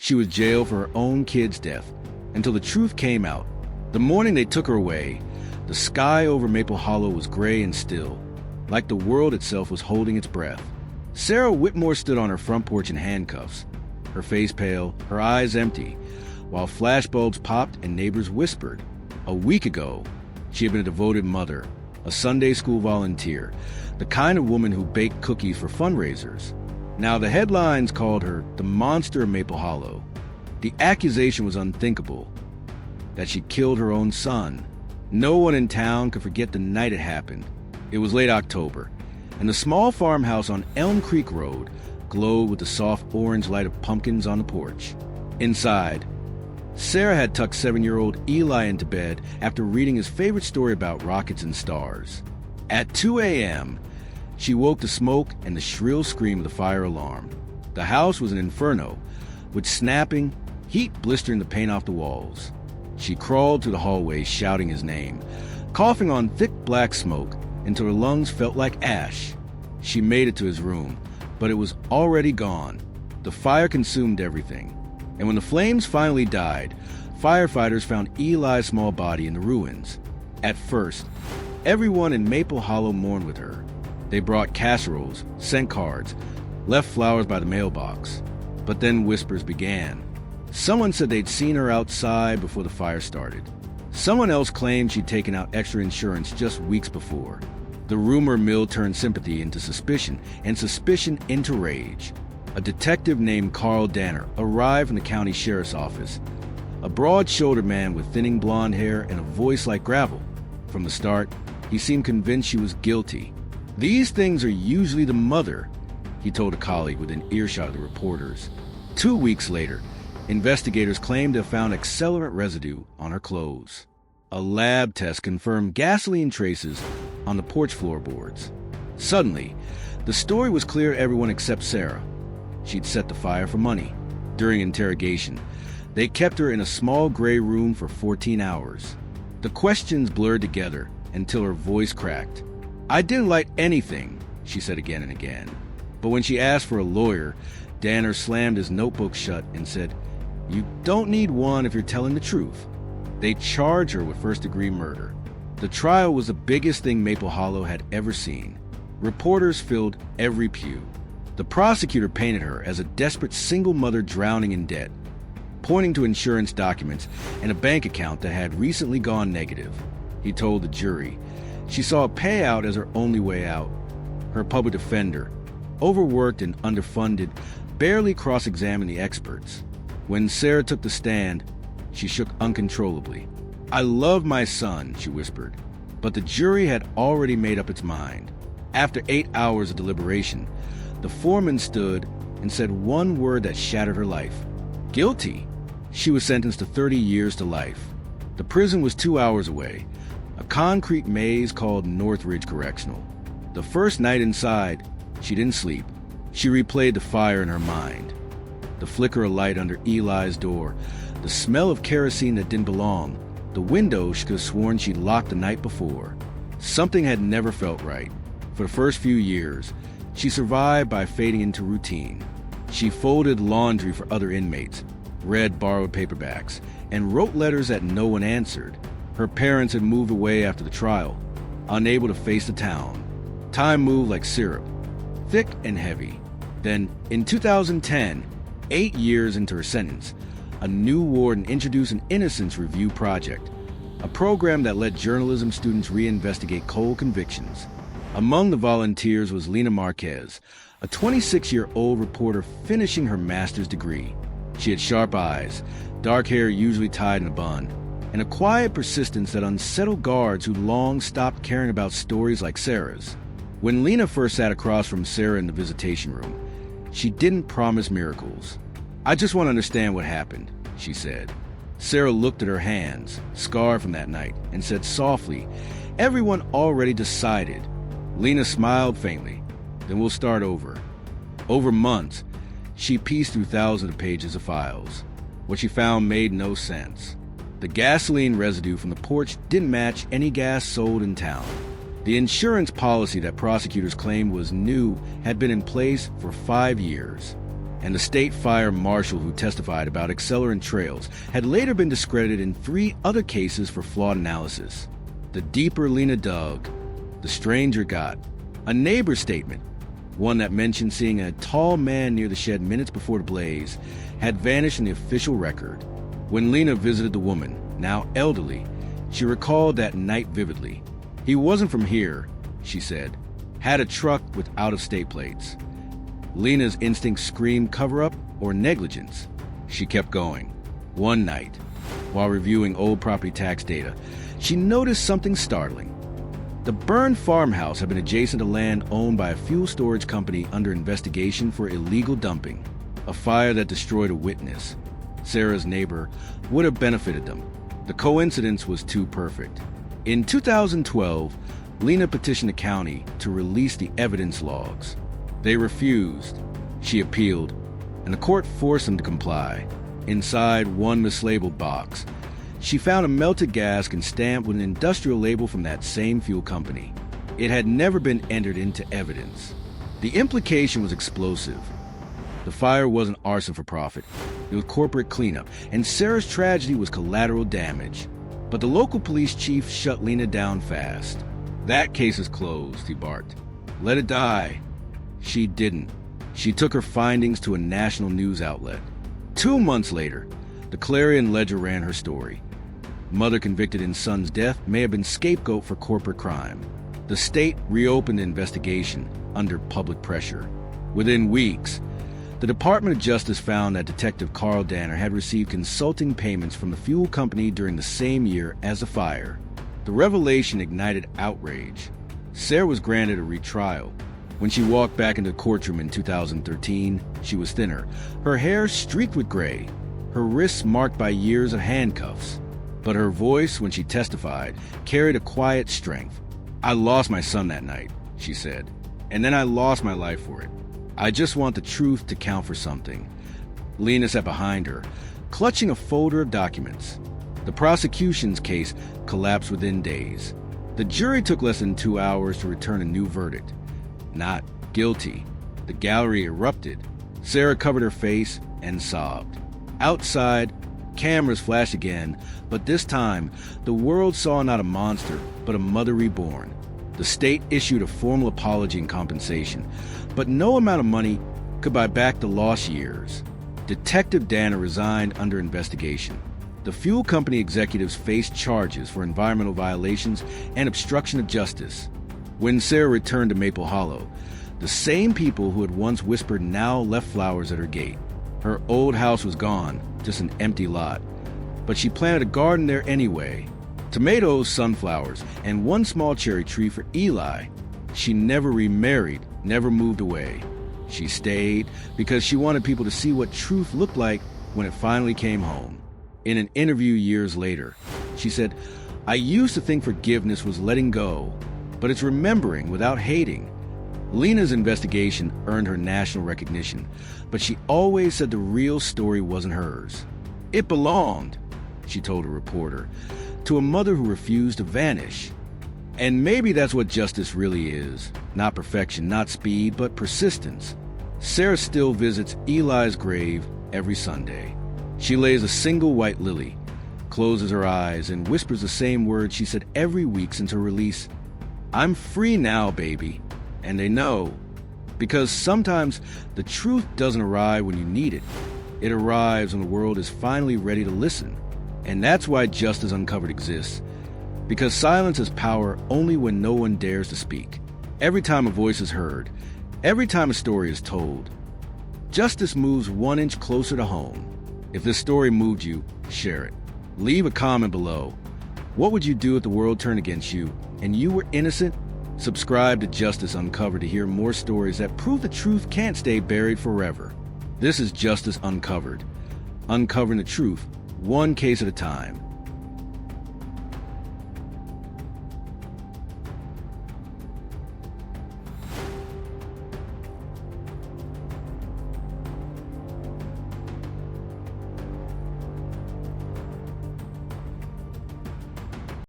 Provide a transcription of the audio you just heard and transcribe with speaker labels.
Speaker 1: She was jailed for her own kid's death until the truth came out. The morning they took her away, the sky over Maple Hollow was gray and still, like the world itself was holding its breath. Sarah Whitmore stood on her front porch in handcuffs, her face pale, her eyes empty, while flashbulbs popped and neighbors whispered. A week ago, she had been a devoted mother, a Sunday school volunteer, the kind of woman who baked cookies for fundraisers. Now the headlines called her the monster of Maple Hollow. The accusation was unthinkable, that she killed her own son. No one in town could forget the night it happened. It was late October, and the small farmhouse on Elm Creek Road glowed with the soft orange light of pumpkins on the porch. Inside, Sarah had tucked 7-year-old Eli into bed after reading his favorite story about rockets and stars. At 2 a.m., she woke to smoke and the shrill scream of the fire alarm. The house was an inferno, with snapping, heat blistering the paint off the walls. She crawled through the hallway shouting his name, coughing on thick black smoke until her lungs felt like ash. She made it to his room, but it was already gone. The fire consumed everything, and when the flames finally died, firefighters found Eli's small body in the ruins. At first, everyone in Maple Hollow mourned with her. They brought casseroles, sent cards, left flowers by the mailbox. But then whispers began. Someone said they'd seen her outside before the fire started. Someone else claimed she'd taken out extra insurance just weeks before. The rumor mill turned sympathy into suspicion, and suspicion into rage. A detective named Carl Danner arrived from the county sheriff's office, a broad-shouldered man with thinning blonde hair and a voice like gravel. From the start, he seemed convinced she was guilty. "These things are usually the mother," he told a colleague within earshot of the reporters. 2 weeks later, investigators claimed to have found accelerant residue on her clothes. A lab test confirmed gasoline traces on the porch floorboards. Suddenly, the story was clear to everyone except Sarah. She'd set the fire for money. During interrogation, they kept her in a small gray room for 14 hours. The questions blurred together until her voice cracked. "I didn't light anything," she said again and again. But when she asked for a lawyer, Danner slammed his notebook shut and said, "You don't need one if you're telling the truth." They charged her with first-degree murder. The trial was the biggest thing Maple Hollow had ever seen. Reporters filled every pew. The prosecutor painted her as a desperate single mother drowning in debt, pointing to insurance documents and a bank account that had recently gone negative. He told the jury she saw a payout as her only way out. Her public defender, overworked and underfunded, barely cross-examined the experts. When Sarah took the stand, she shook uncontrollably. "I love my son," she whispered. But the jury had already made up its mind. After 8 hours of deliberation, the foreman stood and said one word that shattered her life: guilty. She was sentenced to 30 years to life. The prison was 2 hours away, a concrete maze called Northridge Correctional. The first night inside, she didn't sleep. She replayed the fire in her mind. The flicker of light under Eli's door, the smell of kerosene that didn't belong, the window she could have sworn she'd locked the night before. Something had never felt right. For the first few years, she survived by fading into routine. She folded laundry for other inmates, read borrowed paperbacks, and wrote letters that no one answered. Her parents had moved away after the trial, unable to face the town. Time moved like syrup, thick and heavy. Then, in 2010, 8 years into her sentence, a new warden introduced an Innocence Review project, a program that let journalism students reinvestigate cold convictions. Among the volunteers was Lena Marquez, a 26-year-old reporter finishing her master's degree. She had sharp eyes, dark hair usually tied in a bun, and a quiet persistence that unsettled guards who long stopped caring about stories like Sarah's. When Lena first sat across from Sarah in the visitation room, she didn't promise miracles. "I just want to understand what happened," she said. Sarah looked at her hands, scarred from that night, and said softly, "Everyone already decided." Lena smiled faintly. "Then we'll start over." Over months, she pieced through thousands of pages of files. What she found made no sense. The gasoline residue from the porch didn't match any gas sold in town. The insurance policy that prosecutors claimed was new had been in place for 5 years. and the state fire marshal who testified about accelerant trails had later been discredited in 3 other cases for flawed analysis. The deeper Lena dug, the stranger got. A neighbor's statement, one that mentioned seeing a tall man near the shed minutes before the blaze, had vanished in the official record. When Lena visited the woman, now elderly, she recalled that night vividly. He wasn't from here, she said. Had a truck with out-of-state plates. Lena's instincts screamed cover-up or negligence. She kept going. One night, while reviewing old property tax data, she noticed something startling. The burned farmhouse had been adjacent to land owned by a fuel storage company under investigation for illegal dumping. A fire that destroyed a witness, Sarah's neighbor, would have benefited them. The coincidence was too perfect. In 2012, Lena petitioned the county to release the evidence logs. They refused. She appealed, and the court forced them to comply. Inside one mislabeled box, she found a melted gas and stamped with an industrial label from that same fuel company. It had never been entered into evidence. The implication was explosive. The fire wasn't arson for profit. It was corporate cleanup, and Sarah's tragedy was collateral damage. But the local police chief shut Lena down fast. "That case is closed," he barked. "Let it die." She didn't. She took her findings to a national news outlet. 2 months later, the Clarion Ledger ran her story. Mother convicted in son's death may have been scapegoat for corporate crime. The state reopened the investigation under public pressure. Within weeks, the Department of Justice found that Detective Carl Danner had received consulting payments from the fuel company during the same year as the fire. The revelation ignited outrage. Sarah was granted a retrial. When she walked back into the courtroom in 2013, she was thinner, her hair streaked with gray, her wrists marked by years of handcuffs. But her voice, when she testified, carried a quiet strength. "I lost my son that night," she said, "and then I lost my life for it. I just want the truth to count for something." Lena sat behind her, clutching a folder of documents. The prosecution's case collapsed within days. The jury took less than 2 hours to return a new verdict. Not guilty. The gallery erupted. Sarah covered her face and sobbed. Outside, cameras flashed again, but this time, the world saw not a monster, but a mother reborn. The state issued a formal apology and compensation, but no amount of money could buy back the lost years. Detective Danner resigned under investigation. The fuel company executives faced charges for environmental violations and obstruction of justice. When Sarah returned to Maple Hollow, the same people who had once whispered now left flowers at her gate. Her old house was gone, just an empty lot. But she planted a garden there anyway. Tomatoes, sunflowers, and one small cherry tree for Eli. She never remarried, never moved away. She stayed because she wanted people to see what truth looked like when it finally came home. In an interview years later, she said, "I used to think forgiveness was letting go, but it's remembering without hating." Lena's investigation earned her national recognition, but she always said the real story wasn't hers. It belonged, she told a reporter, to a mother who refused to vanish. And maybe that's what justice really is. Not perfection, not speed, but persistence. Sarah still visits Eli's grave every Sunday. She lays a single white lily, closes her eyes, and whispers the same words she said every week since her release. "I'm free now, baby." And they know, because sometimes the truth doesn't arrive when you need it. It arrives when the world is finally ready to listen. And that's why Justice Uncovered exists. Because silence has power only when no one dares to speak. Every time a voice is heard, every time a story is told, justice moves 1 inch closer to home. If this story moved you, share it. Leave a comment below. What would you do if the world turned against you and you were innocent? Subscribe to Justice Uncovered to hear more stories that prove the truth can't stay buried forever. This is Justice Uncovered, uncovering the truth, one case at a time.